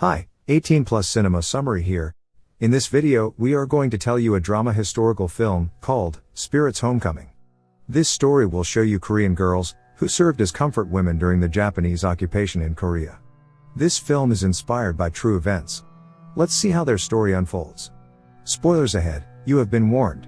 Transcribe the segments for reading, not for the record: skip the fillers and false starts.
Hi, 18 Plus Cinema Summary here. In this video, we are going to tell you a drama historical film called Spirit's Homecoming. This story will show you Korean girls who served as comfort women during the Japanese occupation in Korea. This film is inspired by true events. Let's see how their story unfolds. Spoilers ahead, you have been warned.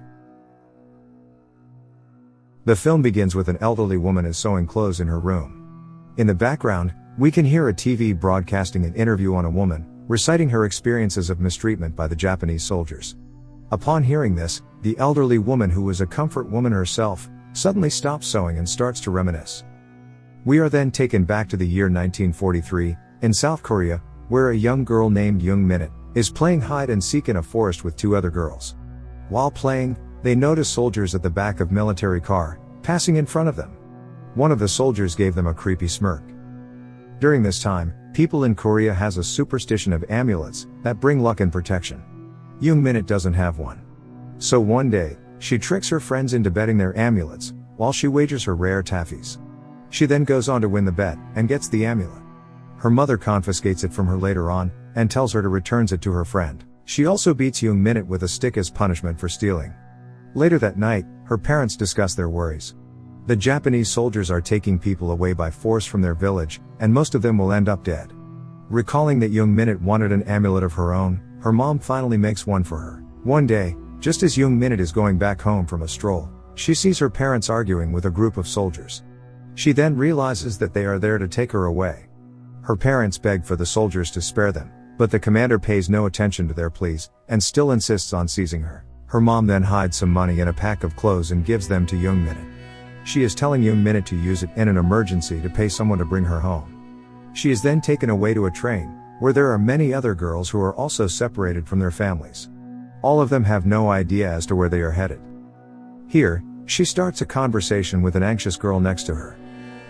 The film begins with an elderly woman is sewing clothes in her room. In the background, we can hear a TV broadcasting an interview on a woman, reciting her experiences of mistreatment by the Japanese soldiers. Upon hearing this, the elderly woman, who was a comfort woman herself, suddenly stops sewing and starts to reminisce. We are then taken back to the year 1943, in South Korea, where a young girl named Young Minute is playing hide and seek in a forest with two other girls. While playing, they notice soldiers at the back of military car, passing in front of them. One of the soldiers gave them a creepy smirk. During this time, people in Korea has a superstition of amulets that bring luck and protection. Young Minute doesn't have one. So one day, she tricks her friends into betting their amulets, while she wagers her rare taffies. She then goes on to win the bet, and gets the amulet. Her mother confiscates it from her later on, and tells her to return it to her friend. She also beats Young Minute with a stick as punishment for stealing. Later that night, her parents discuss their worries. The Japanese soldiers are taking people away by force from their village, and most of them will end up dead. Recalling that Young Minute wanted an amulet of her own, her mom finally makes one for her. One day, just as Young Minute is going back home from a stroll, she sees her parents arguing with a group of soldiers. She then realizes that they are there to take her away. Her parents beg for the soldiers to spare them, but the commander pays no attention to their pleas, and still insists on seizing her. Her mom then hides some money in a pack of clothes and gives them to Young Minute. She is telling Young Minute to use it in an emergency to pay someone to bring her home. She is then taken away to a train, where there are many other girls who are also separated from their families. All of them have no idea as to where they are headed. Here, she starts a conversation with an anxious girl next to her.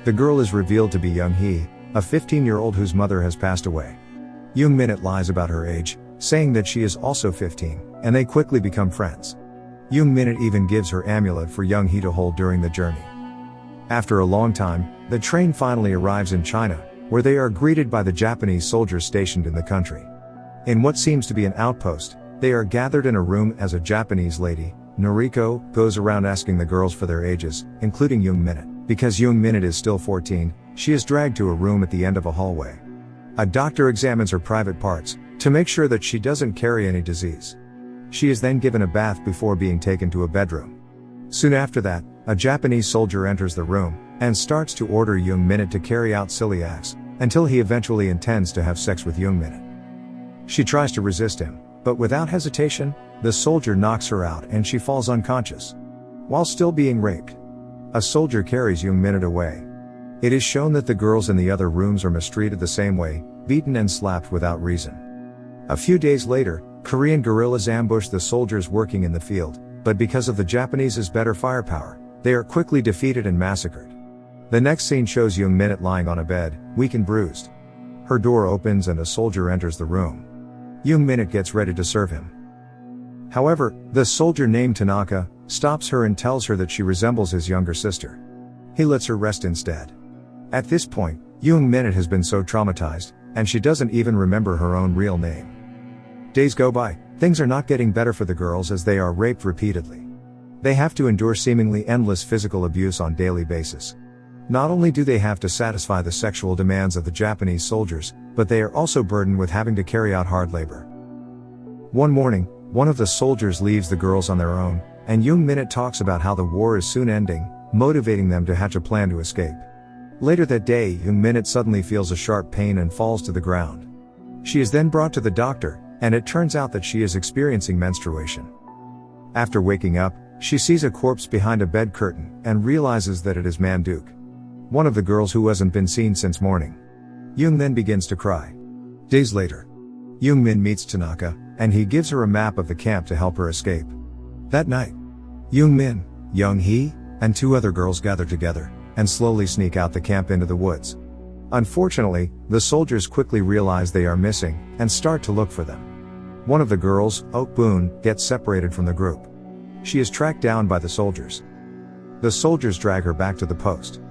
The girl is revealed to be Young Hee, a 15-year-old whose mother has passed away. Young Minute lies about her age, saying that she is also 15, and they quickly become friends. Young Minute even gives her amulet for Young Hee to hold during the journey. After a long time, the train finally arrives in China, where they are greeted by the Japanese soldiers stationed in the country. In what seems to be an outpost, they are gathered in a room as a Japanese lady, Noriko, goes around asking the girls for their ages, including Young Minute. Because Young Minute is still 14, she is dragged to a room at the end of a hallway. A doctor examines her private parts, to make sure that she doesn't carry any disease. She is then given a bath before being taken to a bedroom. Soon after that, a Japanese soldier enters the room, and starts to order Young Minute to carry out silly acts, until he eventually intends to have sex with Young Minute. She tries to resist him, but without hesitation, the soldier knocks her out and she falls unconscious. While still being raped, a soldier carries Young Minute away. It is shown that the girls in the other rooms are mistreated the same way, beaten and slapped without reason. A few days later, Korean guerrillas ambush the soldiers working in the field, but because of the Japanese's better firepower, they are quickly defeated and massacred. The next scene shows Young Minute lying on a bed, weak and bruised. Her door opens and a soldier enters the room. Young Minute gets ready to serve him. However, the soldier named Tanaka stops her and tells her that she resembles his younger sister. He lets her rest instead. At this point, Young Minute has been so traumatized, and she doesn't even remember her own real name. Days go by, things are not getting better for the girls as they are raped repeatedly. They have to endure seemingly endless physical abuse on a daily basis. Not only do they have to satisfy the sexual demands of the Japanese soldiers, but they are also burdened with having to carry out hard labor. One morning, one of the soldiers leaves the girls on their own, and Young Minute talks about how the war is soon ending, motivating them to hatch a plan to escape. Later that day, Young Minute suddenly feels a sharp pain and falls to the ground. She is then brought to the doctor, and it turns out that she is experiencing menstruation. After waking up, she sees a corpse behind a bed curtain, and realizes that it is Manduk, one of the girls who hasn't been seen since morning. Young then begins to cry. Days later, Young Min meets Tanaka, and he gives her a map of the camp to help her escape. That night, Young Min, Young Hee, and two other girls gather together, and slowly sneak out the camp into the woods. Unfortunately, the soldiers quickly realize they are missing, and start to look for them. One of the girls, Ok Boon, gets separated from the group. She is tracked down by the soldiers. The soldiers drag her back to the post.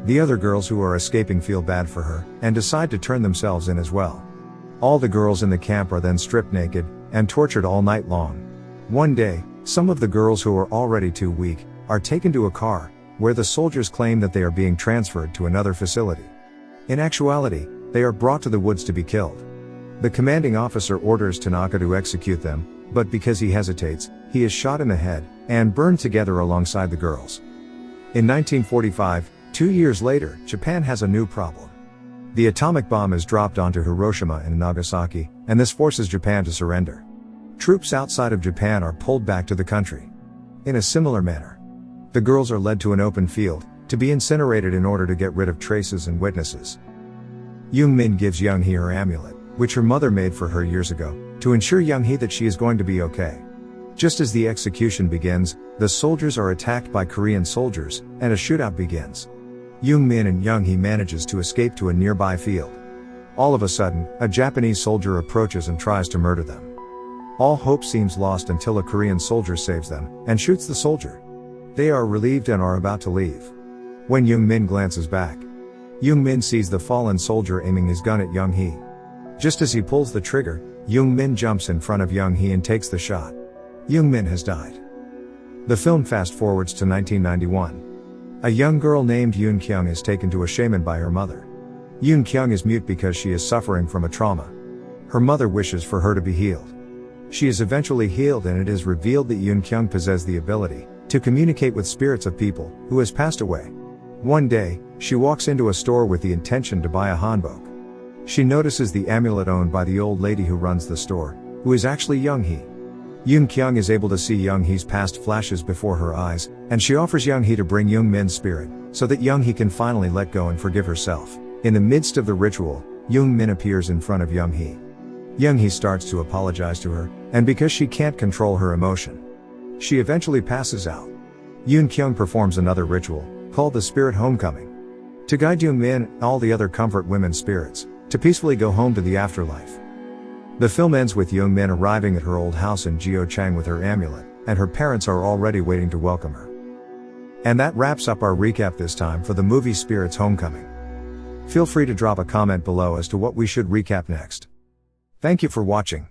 The other girls who are escaping feel bad for her, and decide to turn themselves in as well. All the girls in the camp are then stripped naked and tortured all night long. One day, some of the girls who are already too weak are taken to a car, where the soldiers claim that they are being transferred to another facility. In actuality, they are brought to the woods to be killed. The commanding officer orders Tanaka to execute them, but because he hesitates, he is shot in the head and burned together alongside the girls. In 1945, 2 years later, Japan has a new problem. The atomic bomb is dropped onto Hiroshima and Nagasaki, and this forces Japan to surrender. Troops outside of Japan are pulled back to the country. In a similar manner, the girls are led to an open field, to be incinerated in order to get rid of traces and witnesses. Young Min gives Young Hee her amulet, which her mother made for her years ago, to ensure Young Hee that she is going to be okay. Just as the execution begins, the soldiers are attacked by Korean soldiers, and a shootout begins. Young Min and Young Hee manages to escape to a nearby field. All of a sudden, a Japanese soldier approaches and tries to murder them. All hope seems lost until a Korean soldier saves them, and shoots the soldier. They are relieved and are about to leave. When Young Min glances back, Young Min sees the fallen soldier aiming his gun at Young Hee. Just as he pulls the trigger, Young Min jumps in front of Young Hee and takes the shot. Young Min has died. The film fast forwards to 1991. A young girl named Yoon Kyung is taken to a shaman by her mother. Yoon Kyung is mute because she is suffering from a trauma. Her mother wishes for her to be healed. She is eventually healed, and it is revealed that Yoon Kyung possesses the ability to communicate with spirits of people who has passed away. One day, she walks into a store with the intention to buy a hanbok. She notices the amulet owned by the old lady who runs the store, who is actually Young Hee. Yoon Kyung is able to see Young Hee's past flashes before her eyes, and she offers Young Hee to bring Young Min's spirit, so that Young Hee can finally let go and forgive herself. In the midst of the ritual, Young Min appears in front of Young Hee. Young Hee starts to apologize to her, and because she can't control her emotion, she eventually passes out. Yoon Kyung performs another ritual, called the Spirit Homecoming, to guide Young Min and all the other comfort women spirits to peacefully go home to the afterlife. The film ends with Young Min arriving at her old house in Jeochang with her amulet, and her parents are already waiting to welcome her. And that wraps up our recap this time for the movie Spirits Homecoming. Feel free to drop a comment below as to what we should recap next. Thank you for watching.